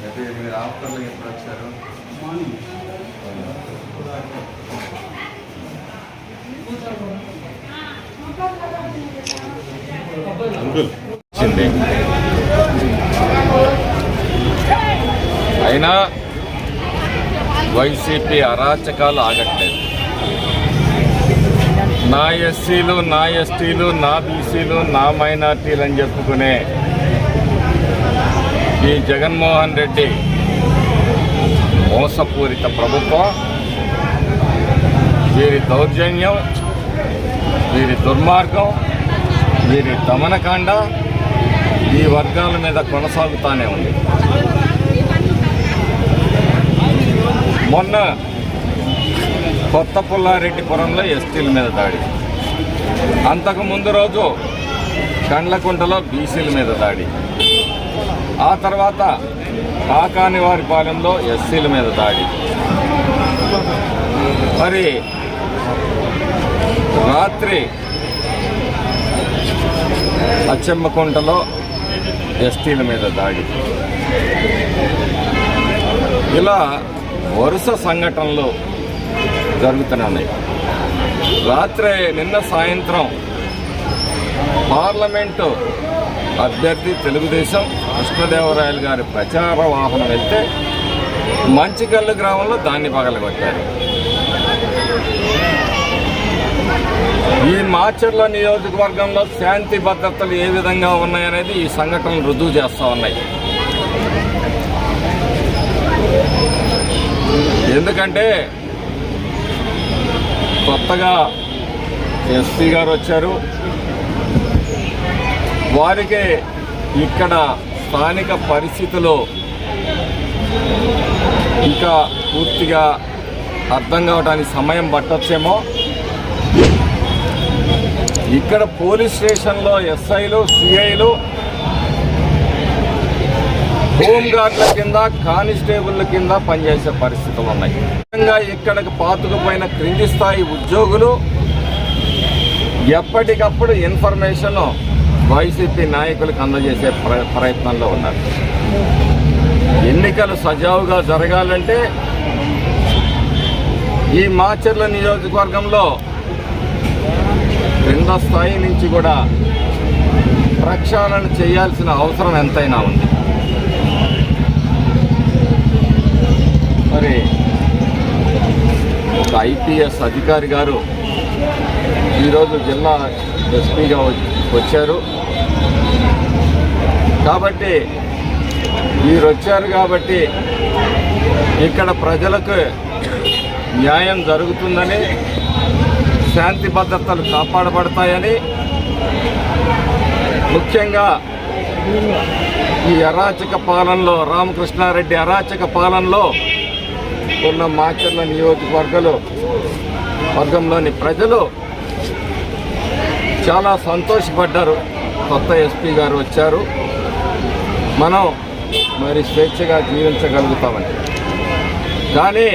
అయితే మీరు ఆఫ్టర్లో ఎప్పుడు వచ్చారు? అయినా వైసీపీ అరాచకాలు ఆగట్లేదు. నా ఎస్సీలు, నా ఎస్టీలు, నా బీసీలు, నా మైనార్టీలు అని చెప్పుకునే ఈ జగన్మోహన్ రెడ్డి మోసపూరిత ప్రభుత్వం, వీరి దౌర్జన్యం, వీరి దుర్మార్గం, వీరి దమనకాండ ఈ వర్గాల మీద కొనసాగుతూనే ఉంది. మొన్న కొత్త పుల్లారెడ్డిపురంలో ఎస్టీల మీద దాడి, అంతకు ముందు రోజు కండ్లకుంటలో బీసీల మీద దాడి, ఆ తర్వాత కాకానివారిపాలెంలో ఎస్సీల మీద దాడి, మరి రాత్రి అచ్చమ్మకుంటలో ఎస్టీల మీద దాడి, ఇలా వరుస సంఘటనలు జరుగుతున్నాయి. రాత్రి నిన్న సాయంత్రం పార్లమెంటు అభ్యర్థి తెలుగుదేశం కృష్ణదేవరాయలు గారి ప్రచార వాహనం వెళ్తే మంచికల్లు గ్రామంలో దాన్ని పగలగొట్టారు. ఈ మాచర్ల నియోజకవర్గంలో శాంతి భద్రతలు ఏ విధంగా ఉన్నాయనేది ఈ సంఘటనలు రుజువు చేస్తూ ఉన్నాయి. ఎందుకంటే కొత్తగా ఎస్పీ గారు వచ్చారు, వారికి ఇక్కడ స్థానిక పరిస్థితులు ఇంకా పూర్తిగా అర్థం కావడానికి సమయం పట్టొచ్చేమో. ఇక్కడ పోలీస్ స్టేషన్లో ఎస్ఐలు, సిఐలు హోంగార్డుల కింద, కానిస్టేబుల్ల కింద పనిచేసే పరిస్థితులు ఉన్నాయి. ఇక్కడికి పాతుకుపోయిన క్రింది స్థాయి ఉద్యోగులు ఎప్పటికప్పుడు ఇన్ఫర్మేషన్ వైసీపీ నాయకులకు అందజేసే ప్రయత్నంలో ఉన్నారు. ఎన్నికలు సజావుగా జరగాలంటే ఈ మాచర్ల నియోజకవర్గంలో క్రింద స్థాయి నుంచి కూడా ప్రక్షాళన చేయాల్సిన అవసరం ఎంతైనా ఉంది. మరి ఒక ఐపీఎస్ అధికారి గారు ఈరోజు జిల్లా ఎస్పీగా వచ్చారు కాబట్టి, వీరు వచ్చారు కాబట్టి ఇక్కడ ప్రజలకు న్యాయం జరుగుతుందని, శాంతి భద్రతలు కాపాడబడతాయని, ముఖ్యంగా ఈ అరాచక పాలనలో, రామకృష్ణారెడ్డి అరాచక పాలనలో ఉన్న మాచర్ల నియోజకవర్గంలోని ప్రజలు చాలా సంతోషపడ్డారు. కొత్త ఎస్పీ గారు వచ్చారు, మనం మరి స్వేచ్ఛగా జీవించగలుగుతామని. కానీ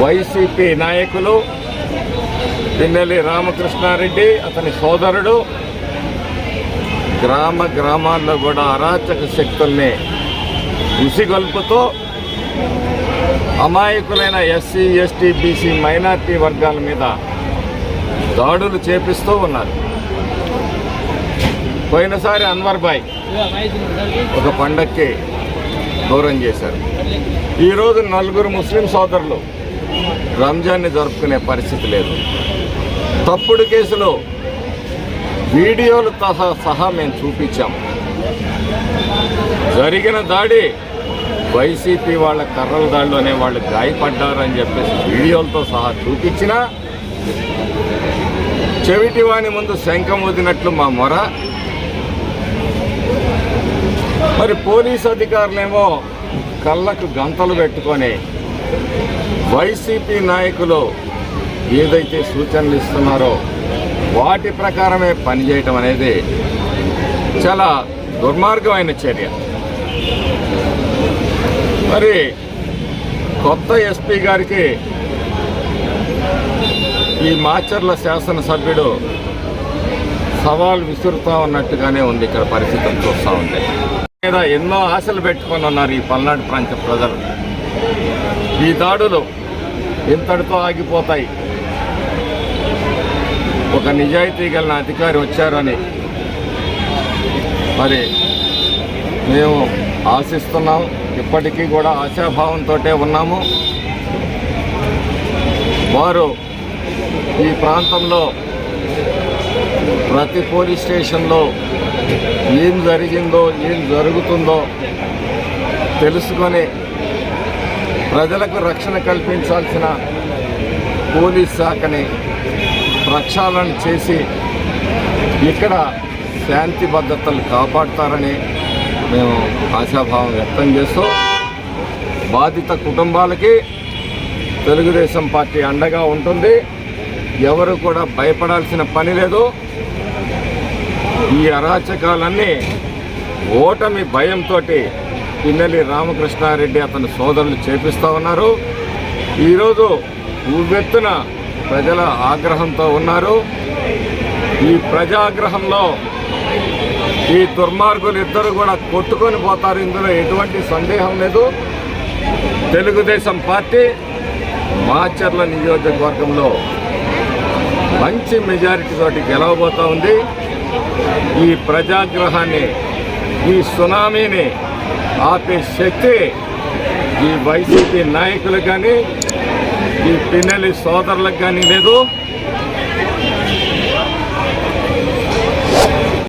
వైసీపీ నాయకులు పిన్నెల్లి రామకృష్ణారెడ్డి, అతని సోదరుడు గ్రామాల్లో కూడా అరాచక శక్తుల్ని ఉసిగొల్పుతూ అమాయకులైన ఎస్సీ, ఎస్టీ, బీసీ, మైనార్టీ వర్గాల మీద దాడులు చేపిస్తూ ఉన్నారు. పోయినసారి అన్వర్ భాయ్ ఒక పండక్కి దూరం చేశారు. ఈరోజు 4 ముస్లిం సోదరులు రంజాన్ని జరుపుకునే పరిస్థితి లేదు. తప్పుడు కేసులో వీడియోలతో సహా మేము చూపించాం. జరిగిన దాడి వైసీపీ వాళ్ళ కర్రల దాడిలోనే వాళ్ళు గాయపడ్డారని చెప్పేసి వీడియోలతో సహా చూపించినా చెవిటివాణి ముందు శంఖం ఊదినట్లు మా మొర. మరి పోలీసు అధికారులేమో కళ్ళకు గంతలు పెట్టుకొని వైసీపీ నాయకులు ఏదైతే సూచనలు ఇస్తున్నారో వాటి ప్రకారమే పనిచేయటం అనేది చాలా దుర్మార్గమైన చర్య. మరి కొత్త ఎస్పీ గారికి ఈ మాచర్ల శాసనసభ్యుడు సవాల్ విసురుతా ఉన్నట్టుగానే ఉంది ఇక్కడ పరిస్థితులు చూస్తూ ఉంటే. మీద ఎన్నో ఆశలు పెట్టుకొని ఉన్నారు ఈ పల్నాడు ప్రాంత ప్రజలు. ఈ దాడులు ఇంతటితో ఆగిపోతాయి, ఒక నిజాయితీ గల అధికారి వచ్చారని మరి మేము ఆశిస్తున్నాం. ఇప్పటికీ కూడా ఆశాభావంతో ఉన్నాము. వారు ఈ ప్రాంతంలో ప్రతి పోలీస్ స్టేషన్లో ఏం జరిగిందో ఏం జరుగుతుందో తెలుసుకొని ప్రజలకు రక్షణ కల్పించాల్సిన పోలీస్ శాఖని ప్రక్షాళన చేసి ఇక్కడ శాంతి భద్రతలు కాపాడుతారని మేము ఆశాభావం వ్యక్తం చేస్తూ, బాధిత కుటుంబాలకి తెలుగుదేశం పార్టీ అండగా ఉంటుంది. ఎవరు కూడా భయపడాల్సిన పని లేదు. ఈ అరాచకాలన్నీ ఓటమి భయంతో పిన్నెల్లి రామకృష్ణారెడ్డి అతని సోదరులు చేపిస్తూ ఉన్నారు. ఈరోజు ఉవ్వెత్తున ప్రజల ఆగ్రహంతో ఉన్నారు. ఈ ప్రజాగ్రహంలో ఈ దుర్మార్గులు ఇద్దరు కూడా కొట్టుకొని పోతారు, ఇందులో ఎటువంటి సందేహం లేదు. తెలుగుదేశం పార్టీ మాచర్ల నియోజకవర్గంలో మంచి మెజారిటీ తోటి గెలవబోతూ ఉంది. ఈ ప్రజాగ్రహాన్ని, ఈ సునామీని ఆపే శక్తి ఈ వైసీపీ నాయకులకు కానీ ఈ పిన్నెల్లి సోదరులకు కానీ లేదు.